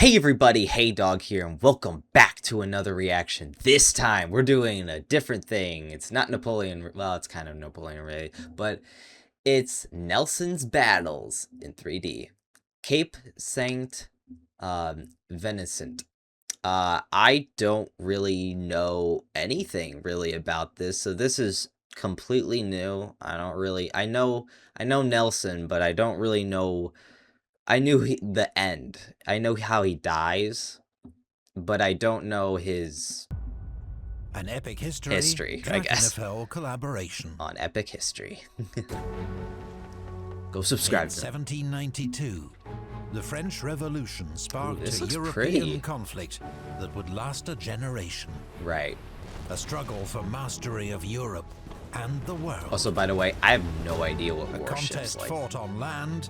Hey everybody, Haydog here, and welcome back to another reaction. This time, we're doing a different thing. It's not Napoleon, well, it's kind of Napoleon really, but it's Nelson's Battles in 3D. Cape Saint Vincent. I don't really know anything really about this, so this is completely new. I know Nelson, but I don't really know. I knew the end. I know how he dies, but I don't know his An epic history I guess. NFL collaboration. On Epic History. Go subscribe In to them. 1792, the French Revolution sparked a European pretty. conflict that would last a generation. Right. A struggle for mastery of Europe and the world. Also, by the way, I have no idea what A warships contest like. fought on land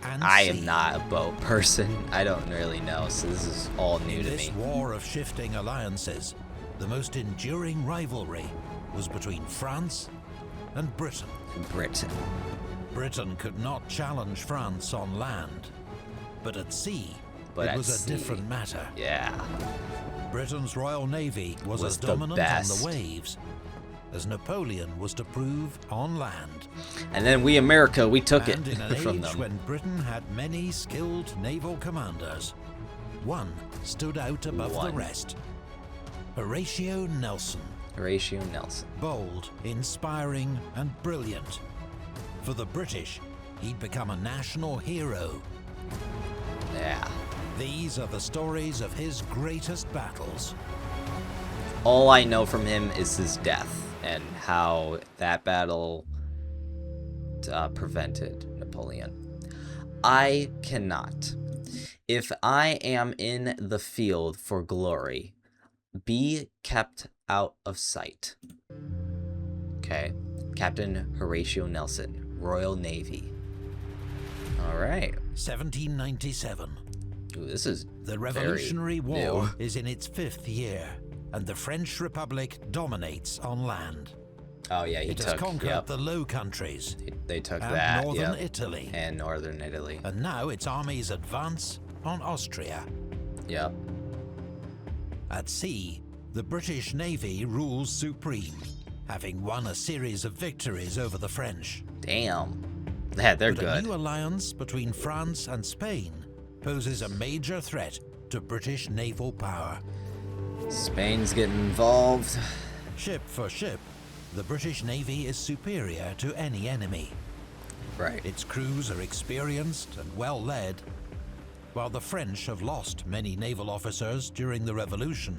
and I sea. am not a boat person. I don't really know, so this is all new In to this me. war of shifting alliances, the most enduring rivalry was between France and Britain. Britain could not challenge France on land, but at sea, it was a different matter. Yeah. Britain's Royal Navy was as dominant on the waves as Napoleon was to prove on land. And then we, America, we took and it in an from age them. when Britain had many skilled naval commanders, one stood out above the rest. Horatio Nelson. Horatio Nelson. Bold, inspiring, and brilliant. For the British, he'd become a national hero. Yeah. These are the stories of his greatest battles. All I know from him is his death and how that battle prevented Napoleon. I cannot, if I am in the field for glory, be kept out of sight. Okay. Captain Horatio Nelson, Royal Navy. All right. 1797. Ooh, this is The Revolutionary War new. is in its 5th year, and the French Republic dominates on land. Oh yeah, It has conquered the Low Countries. They took and that. northern Italy. And northern Italy. And now its armies advance on Austria. Yep. At sea, the British Navy rules supreme, having won a series of victories over the French. Damn. Yeah, they're but good. A new alliance between France and Spain poses a major threat to British naval power. Spain's getting involved. Ship for ship, the British Navy is superior to any enemy. Right. Its crews are experienced and well led, while the French have lost many naval officers during the Revolution.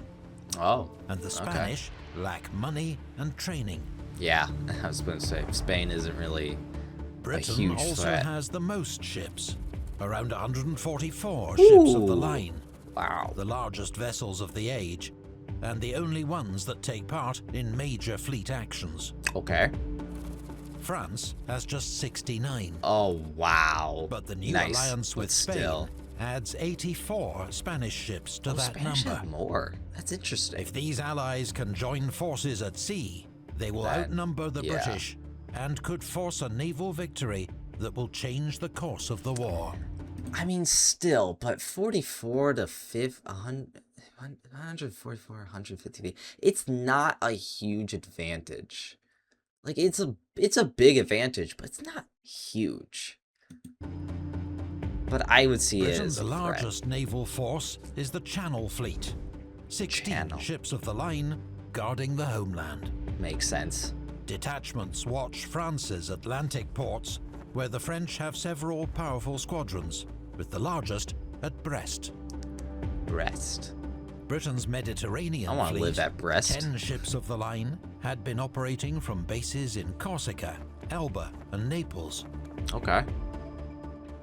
Oh. And the Spanish lack money and training. Yeah, I was going to say, Spain isn't really Britain a huge also threat. has the most ships, around 144 ships of the line. Wow. The largest vessels of the age, and the only ones that take part in major fleet actions. Okay. France has just 69. Oh, wow. But the new Nice. alliance with Spain Still. adds 84 Spanish ships to that Spanish number. have more. That's interesting. If these allies can join forces at sea, they will outnumber the British and could force a naval victory that will change the course of the war. I mean, still, but 44 to 144, 150 feet. It's not a huge advantage. Like, it's a big advantage, but it's not huge. But I would see it as Britain's a largest naval force is the Channel Fleet. 16 ships of the line guarding the homeland. Makes sense. Detachments watch France's Atlantic ports, where the French have several powerful squadrons, with the largest at Brest. Britain's Mediterranean I want to fleet, live at Brest. 10 ships of the line, had been operating from bases in Corsica, Elba, and Naples. Okay.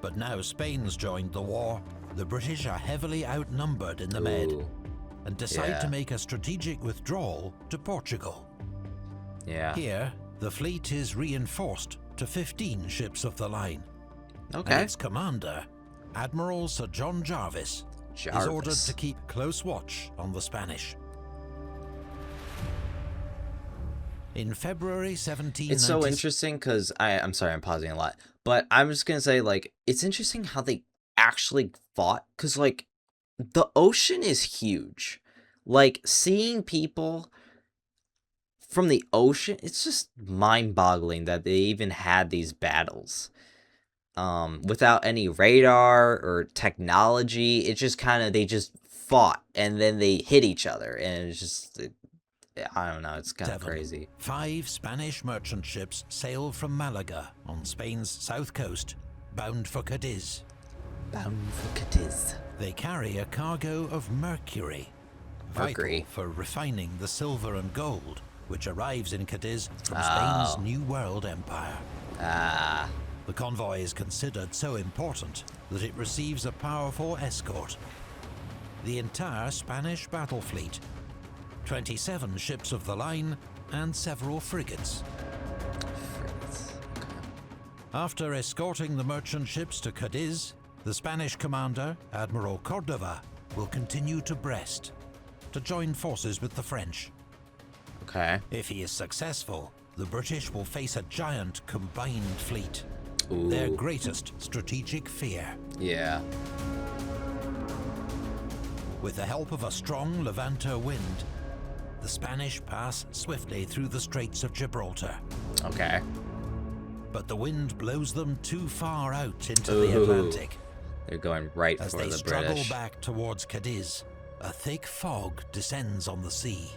But now Spain's joined the war, the British are heavily outnumbered in the Med, and decide to make a strategic withdrawal to Portugal. Yeah. Here, the fleet is reinforced to 15 ships of the line. Okay. And its commander, Admiral Sir John Jarvis, is ordered to keep close watch on the Spanish. In February 1790... It's so interesting because I'm sorry, I'm pausing a lot, but I'm just going to say, like, it's interesting how they actually fought, because, like, the ocean is huge. Like, seeing people from the ocean, it's just mind-boggling that they even had these battles. Without any radar or technology, it just kind of, they just fought, and then they hit each other, and it's just, I don't know, it's kind of crazy. 5 Spanish merchant ships sailed from Malaga on Spain's south coast, bound for Cadiz. Bound for Cadiz. They carry a cargo of mercury, vital for refining the silver and gold, which arrives in Cadiz from Spain's New World Empire. The convoy is considered so important that it receives a powerful escort. The entire Spanish battle fleet, 27 ships of the line, and several frigates. After escorting the merchant ships to Cadiz, the Spanish commander, Admiral Cordova, will continue to Brest to join forces with the French. Okay. If he is successful, the British will face a giant combined fleet. Ooh. Their greatest strategic fear. Yeah. With the help of a strong Levanter wind, the Spanish pass swiftly through the Straits of Gibraltar. Okay. But the wind blows them too far out into the Atlantic. They're going right for the British. As they struggle back towards Cadiz, a thick fog descends on the sea.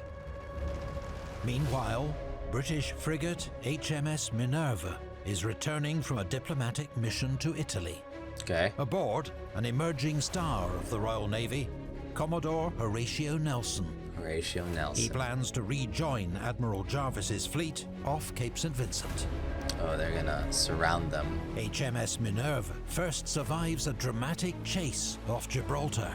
Meanwhile, British frigate HMS Minerva is returning from a diplomatic mission to Italy. Okay. Aboard, an emerging star of the Royal Navy, Commodore Horatio Nelson. Horatio Nelson. He plans to rejoin Admiral Jarvis's fleet off Cape St. Vincent. Oh, they're gonna surround them. HMS Minerva first survives a dramatic chase off Gibraltar.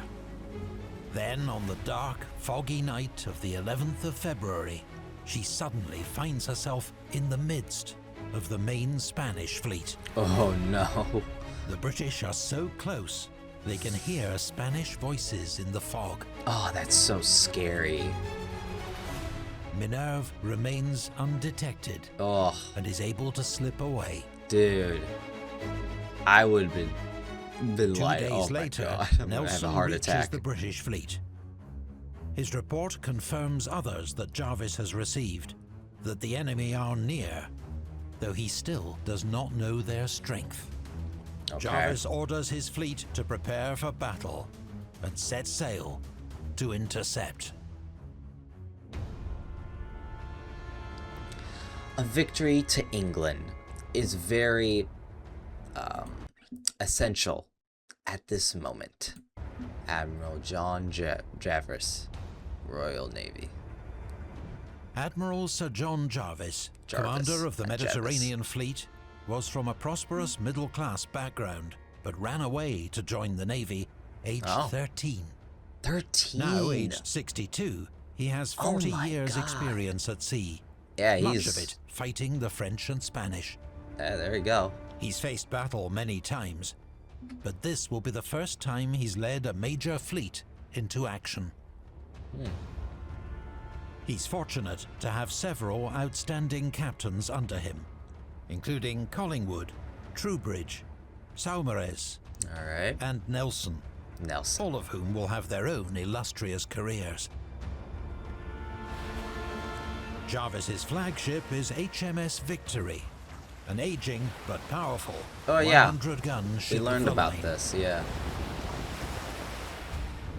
Then, on the dark, foggy night of the 11th of February, she suddenly finds herself in the midst of the main Spanish fleet. Oh no. The British are so close, they can hear Spanish voices in the fog. Oh, that's so scary. Minerve remains undetected and is able to slip away. Dude, I would have been 2 like, days oh later, my God, I'm gonna have a Nelson heart reaches attack. the British fleet. His report confirms others that Jarvis has received, that the enemy are near, though he still does not know their strength. Okay. Jarvis orders his fleet to prepare for battle and set sail to intercept. A victory to England is very essential at this moment. Admiral John Jarvis, Royal Navy. Admiral Sir John Jarvis, commander of the Mediterranean Fleet, was from a prosperous middle-class background, but ran away to join the Navy aged 13. 13? Now aged 62, he has 40 years experience at sea. Yeah, much of it fighting the French and Spanish. There you go. He's faced battle many times, but this will be the first time he's led a major fleet into action. He's fortunate to have several outstanding captains under him, including Collingwood, Troubridge, Saumarez, and Nelson, all of whom will have their own illustrious careers. Jarvis's flagship is HMS Victory, an aging but powerful 100-gun ship. We learned of the about line. this, yeah.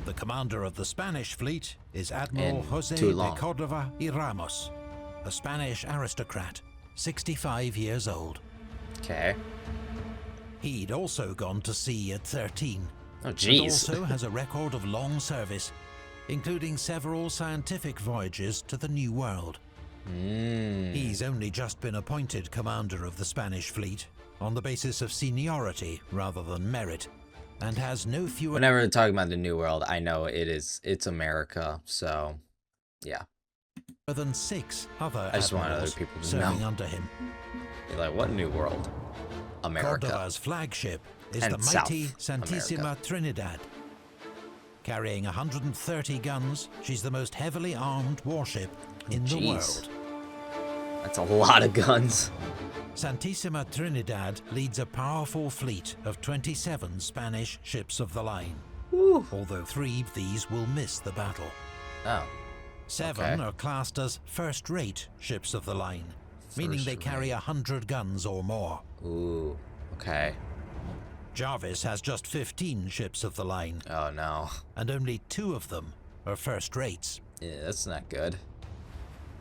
The commander of the Spanish fleet is Admiral José de Cordova y Ramos, a Spanish aristocrat, 65 years old. Okay. He'd also gone to sea at 13. Oh, jeez. And also has a record of long service, including several scientific voyages to the New World. He's only just been appointed commander of the Spanish fleet on the basis of seniority rather than merit, and has no fewer... Whenever we're talking about the New World, I know it's America, so yeah. ...than 6 other I just want other people to serving know. under him. You're like, what New World? America. Cordova's flagship is And the mighty South Santissima America. Trinidad. Carrying 130 guns, she's the most heavily armed warship in the world. That's a lot of guns. Santissima Trinidad leads a powerful fleet of 27 Spanish ships of the line. Whew. although 3 of these will miss the battle. Oh. 7 are classed as first-rate ships of the line, meaning they carry 100 guns or more. Ooh, okay. Jarvis has just 15 ships of the line. Oh no. And only 2 of them are first rates. Yeah, that's not good.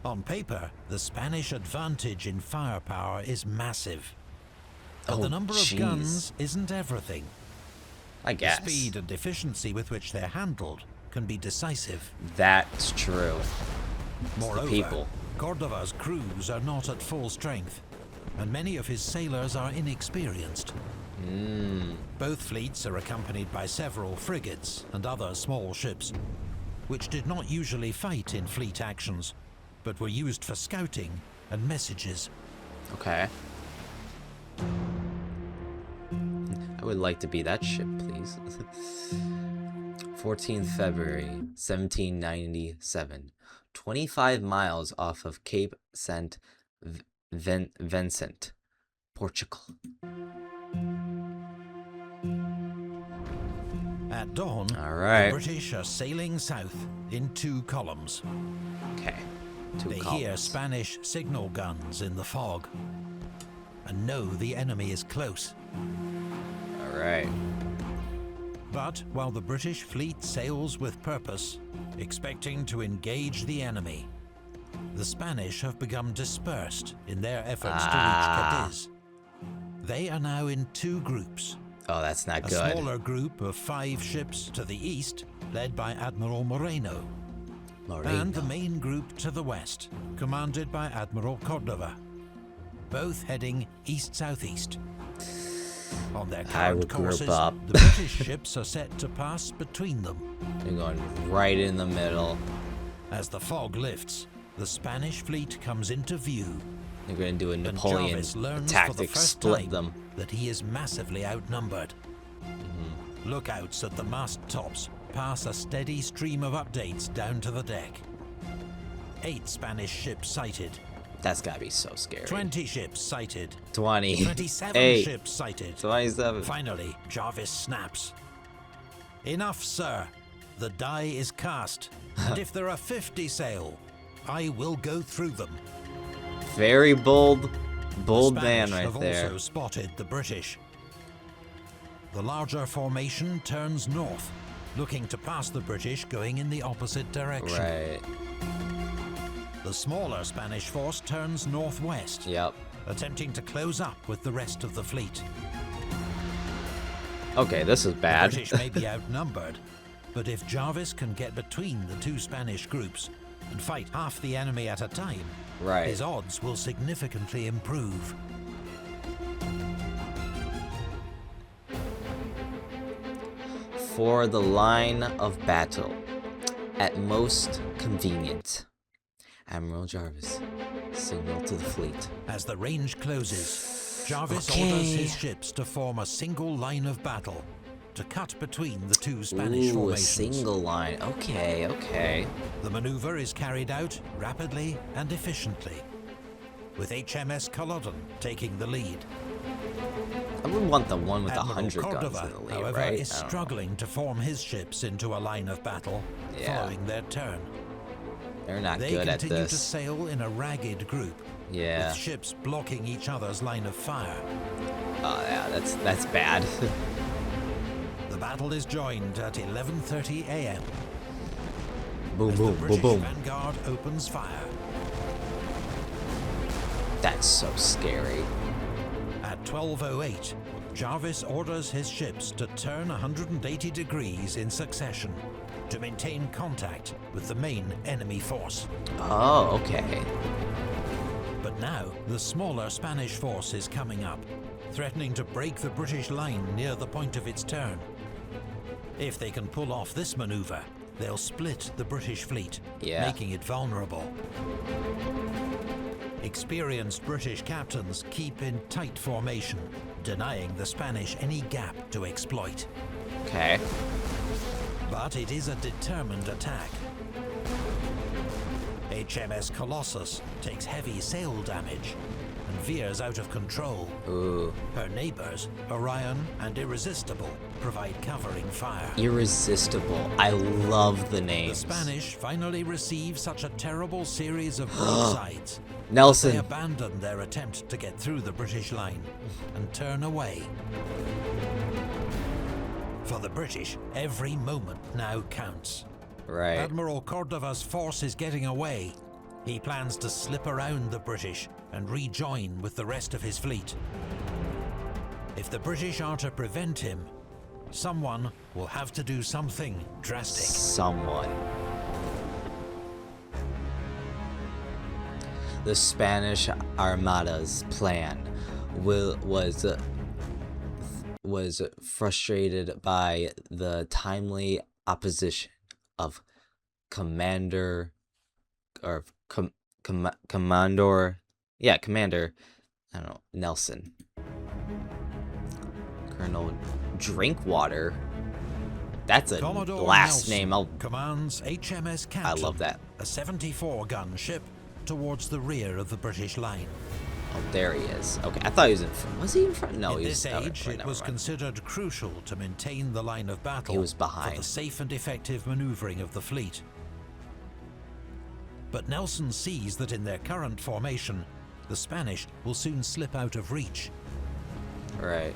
On paper, the Spanish advantage in firepower is massive. But the number of guns isn't everything. I guess. The speed and efficiency with which they're handled can be decisive. That's true. Moreover, Cordova's crews are not at full strength, and many of his sailors are inexperienced. Both fleets are accompanied by several frigates and other small ships, which did not usually fight in fleet actions, but were used for scouting and messages. Okay. I would like to be that ship, please. 14th February, 1797. 25 miles off of Cape St. Vincent, Portugal. At dawn, the British are sailing south in 2 columns. Okay, 2 they columns. hear Spanish signal guns in the fog and know the enemy is close. Alright. But while the British fleet sails with purpose, expecting to engage the enemy, the Spanish have become dispersed in their efforts to reach Cadiz. They are now in 2 groups. Oh, that's not good. A smaller group of 5 ships to the east, led by Admiral Moreno. And the main group to the west, commanded by Admiral Cordova, both heading east-southeast. On their current courses, the British ships are set to pass between them. They're going right in the middle. As the fog lifts, the Spanish fleet comes into view. They're going to do a Napoleon tactic, split them. That he is massively outnumbered. Lookouts at the mast tops pass a steady stream of updates down to the deck. 8 Spanish ships sighted. That's gotta be so scary. 20 ships sighted. 20. 27 ships sighted. 27. Finally, Jarvis snaps. Enough, sir. The die is cast. And if there are 50 sail, I will go through them. Very bold man right have there. Also spotted the British. The larger formation turns north, looking to pass the British going in the opposite direction. Right. The smaller Spanish force turns northwest, attempting to close up with the rest of the fleet. Okay, this is bad. The British may be outnumbered, but if Jarvis can get between the 2 Spanish groups and fight half the enemy at a time, his odds will significantly improve. For the line of battle, at most convenient. Admiral Jarvis, signal to the fleet. As the range closes, Jarvis orders his ships to form a single line of battle to cut between the 2 Spanish formations. A single line. Okay. The maneuver is carried out rapidly and efficiently, with HMS Culloden taking the lead. I would want the one with Admiral 100 Cordova, guns in the lead, however, right? is struggling to form his ships into a line of battle following their turn. They're not they good at continue this. to sail in a ragged group, with ships blocking each other's line of fire. Oh yeah, that's bad. The battle is joined at 11:30 a.m. Boom, as boom, the British boom, boom. vanguard opens fire. That's so scary. At 12:08, Jarvis orders his ships to turn 180 degrees in succession to maintain contact with the main enemy force. Oh, okay. But now, the smaller Spanish force is coming up, threatening to break the British line near the point of its turn. If they can pull off this maneuver, they'll split the British fleet, making it vulnerable. Experienced British captains keep in tight formation, denying the Spanish any gap to exploit. Okay. But it is a determined attack. HMS Colossus takes heavy sail damage, and veers out of control. Ooh. Her neighbors, Orion and Irresistible, provide covering fire. Irresistible. I love the names. The Spanish finally receive such a terrible series of broadsides. Nelson. They abandon their attempt to get through the British line and turn away. For the British, every moment now counts. Right. Admiral Cordova's force is getting away. He plans to slip around the British and rejoin with the rest of his fleet. If the British are to prevent him, someone will have to do something drastic. Someone. The Spanish Armada's plan was frustrated by the timely opposition of Commander Nelson. Colonel Drinkwater. That's a Commodore last Nelson name. commands HMS Canton, I love that. a 74-gun ship towards the rear of the British line. Oh, there he is. Okay, I thought he was in front. Was he in front? No, In he was this age, it was mind. considered crucial to maintain the line of battle He was behind. for the safe and effective maneuvering of the fleet. But Nelson sees that in their current formation, the Spanish will soon slip out of reach. Right.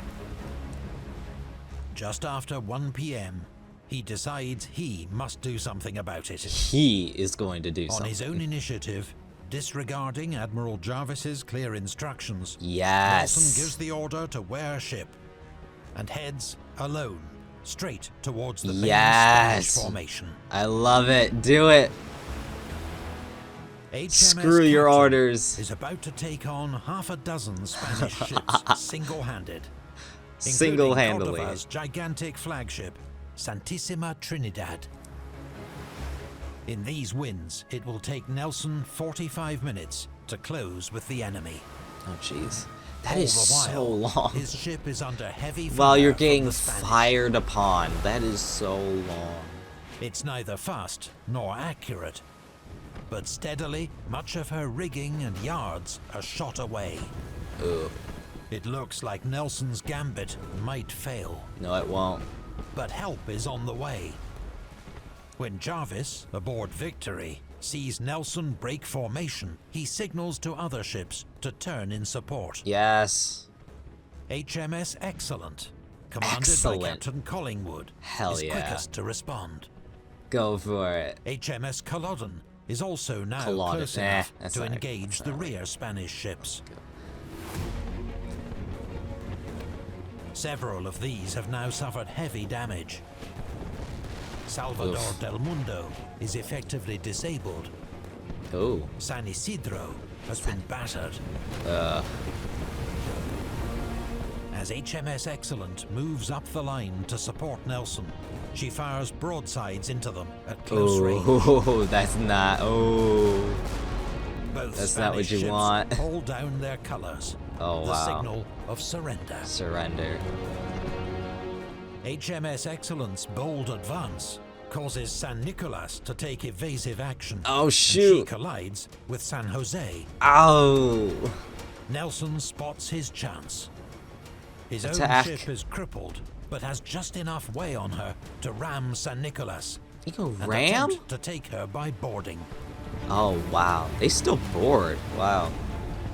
Just after 1 p.m., he decides he must do something about it. He is going to do On something. his own initiative, disregarding Admiral Jarvis's clear instructions, Yes. Nelson gives the order to wear ship and heads alone straight towards the main Spanish formation. I love it. Do it. HMS Screw your Captain orders. is about to take on half a dozen Spanish ships single-handed. Single-handedly. Including Cordova's gigantic flagship, Santissima Trinidad. In these winds, it will take Nelson 45 minutes to close with the enemy. Oh, jeez. That All is the while, so long. His ship is under heavy fire While you're from getting the Spanish. fired upon. That is so long. It's neither fast nor accurate, but steadily, much of her rigging and yards are shot away. Ooh. It looks like Nelson's gambit might fail. No, it won't. But help is on the way. When Jarvis, aboard Victory, sees Nelson break formation, he signals to other ships to turn in support. Yes. HMS Excellent, commanded Excellent. by Captain Collingwood, Hell is yeah. quickest to respond. Go for it. HMS Culloden is also now Culloden. close Nah, enough that's to not- engage that's the not right. rear Spanish ships. Several of these have now suffered heavy damage. Salvador Oof. del Mundo is effectively disabled. Oh. San Isidro has been battered. As HMS Excellent moves up the line to support Nelson, she fires broadsides into them at close range. Oh, that's not. Oh. Both That's not what Spanish you ships want. hold down their colors. Oh, the wow. signal of surrender. Surrender. HMS Excellent's bold advance causes San Nicolas to take evasive action. Oh, and shoot. she collides with San Jose. Oh. Nelson spots his chance. His Attack. own ship is crippled, but has just enough way on her to ram San Nicolas. You go and ram? attempt to take her by boarding. Oh, wow. They still board. Wow.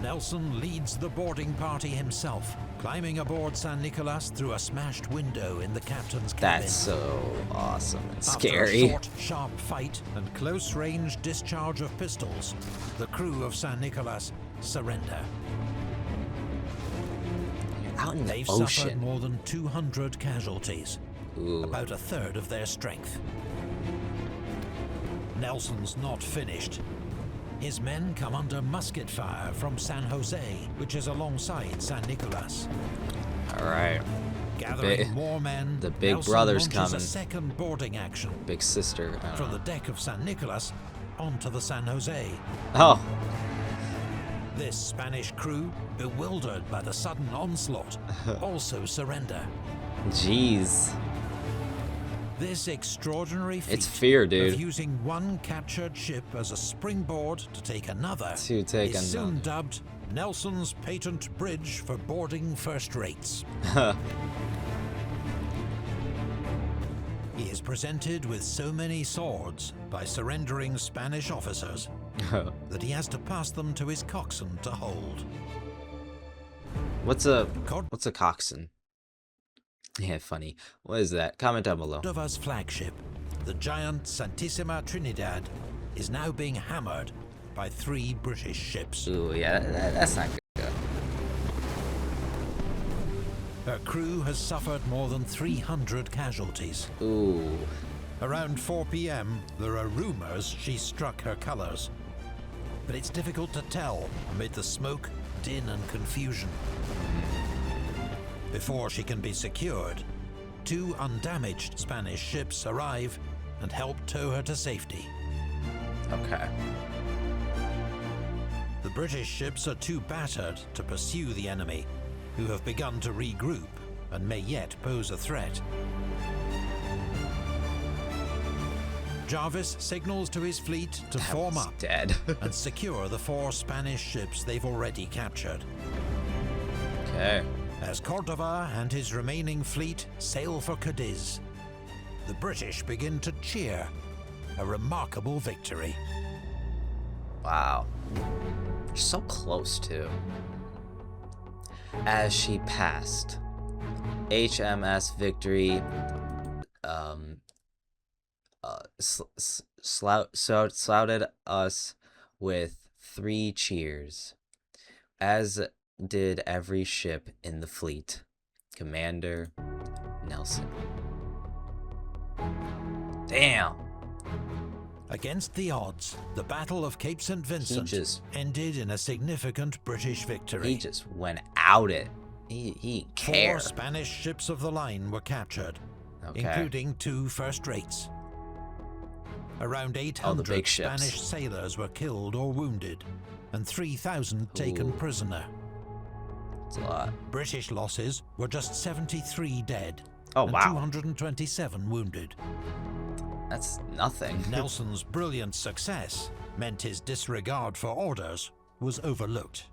Nelson leads the boarding party himself, climbing aboard San Nicolas through a smashed window in the captain's cabin. That's so awesome and After scary. a short, sharp fight and close-range discharge of pistols, the crew of San Nicolas surrender. You're out in the They've suffered ocean. more than 200 casualties, Ooh. about a third of their strength. Nelson's not finished. His men come under musket fire from San Jose, which is alongside San Nicolas. All right. Gathering more men, the big Nelson brother's launches coming. a second boarding action Big sister. I don't from know. the deck of San Nicolas onto the San Jose. Oh. This Spanish crew, bewildered by the sudden onslaught, also surrender. Jeez. This extraordinary feat It's fear, dude. of using one captured ship as a springboard to take another To take is soon another. dubbed Nelson's patent bridge for boarding first rates. He is presented with so many swords by surrendering Spanish officers that he has to pass them to his coxswain to hold. What's a coxswain? Yeah, funny. What is that? Comment down below. Cordova's flagship, the giant Santissima Trinidad, is now being hammered by 3 British ships. Ooh, yeah, that's not good. Her crew has suffered more than 300 casualties. Ooh. Around 4 p.m, there are rumors she struck her colors. But it's difficult to tell amid the smoke, din and confusion. Before she can be secured, 2 undamaged Spanish ships arrive and help tow her to safety. Okay. The British ships are too battered to pursue the enemy, who have begun to regroup and may yet pose a threat. Jarvis signals to his fleet to form up and secure the 4 Spanish ships they've already captured. Okay. As Cordova and his remaining fleet sail for Cadiz, the British begin to cheer. A remarkable victory. Wow. You're so close, too. As she passed, HMS Victory slouted us with 3 cheers, as did every ship in the fleet. Commander Nelson. Damn. Against the odds, the Battle of Cape St. Vincent ended in a significant British victory. He just went out it. He didn't care. 4 Spanish ships of the line were captured, including 2 first rates. Around 800 Spanish sailors were killed or wounded, and 3,000 taken prisoner. That's a lot. British losses were just 73 dead, and 227 wounded. That's nothing. Nelson's brilliant success meant his disregard for orders was overlooked.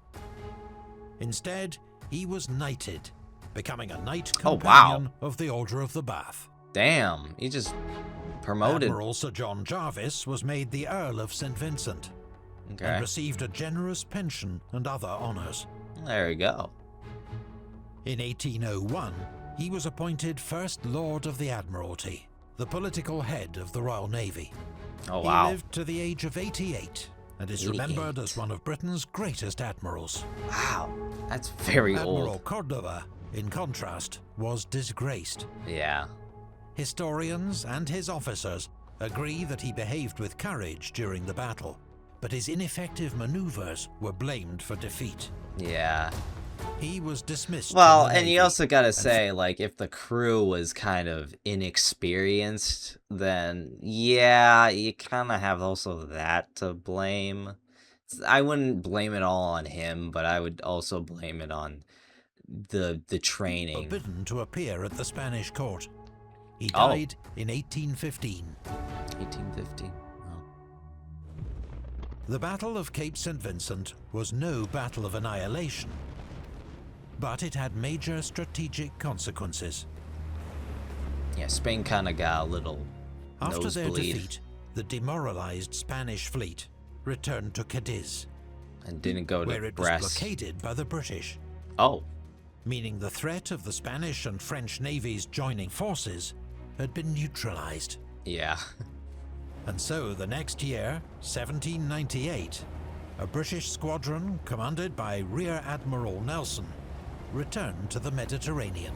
Instead, he was knighted, becoming a knight companion of the Order of the Bath. Damn, he just promoted. Admiral Sir John Jarvis was made the Earl of St. Vincent and received a generous pension and other honours. There you go. In 1801, he was appointed First Lord of the Admiralty, the political head of the Royal Navy. Oh, wow. He lived to the age of 88 and is remembered as one of Britain's greatest admirals. Wow, that's very old. Admiral Cordova, in contrast, was disgraced. Yeah. Historians and his officers agree that he behaved with courage during the battle, but his ineffective maneuvers were blamed for defeat. Yeah. He was dismissed. Well, and you also gotta say, like, if the crew was kind of inexperienced, then yeah, you kind of have also that to blame. I wouldn't blame it all on him, but I would also blame it on the training. Forbidden to appear at the Spanish court. He died in 1815. 1815. The Battle of Cape St. Vincent was no battle of annihilation, but it had major strategic consequences. Yeah, Spain kind of got a little After their defeat, the demoralized Spanish fleet returned to Cadiz, and didn't go to where it was blockaded by the British. Meaning the threat of the Spanish and French navies joining forces had been neutralized. Yeah. And so the next year, 1798, a British squadron commanded by Rear Admiral Nelson returned to the Mediterranean.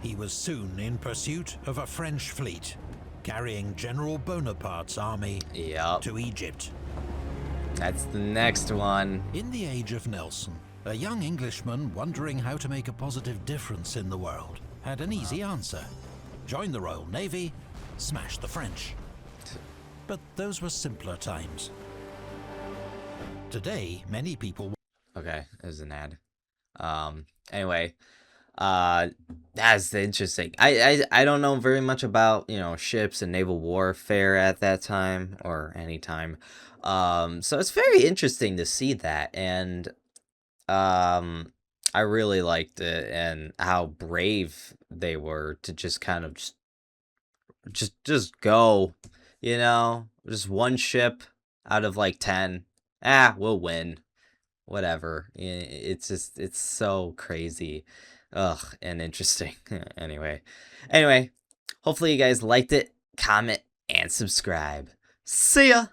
He was soon in pursuit of a French fleet, carrying General Bonaparte's army to Egypt. That's the next one. In the age of Nelson, a young Englishman wondering how to make a positive difference in the world had an easy answer. Join the Royal Navy, smash the French. But those were simpler times. Today, many people... Okay, there's an ad. Anyway, That's interesting. I don't know very much about, ships and naval warfare at that time or any time. So it's very interesting to see that, and um I really liked it and how brave they were to just kind of just go, just one ship out of like 10. We'll win. Whatever. It's so crazy. Ugh, and interesting. Anyway, hopefully you guys liked it. Comment and subscribe. See ya.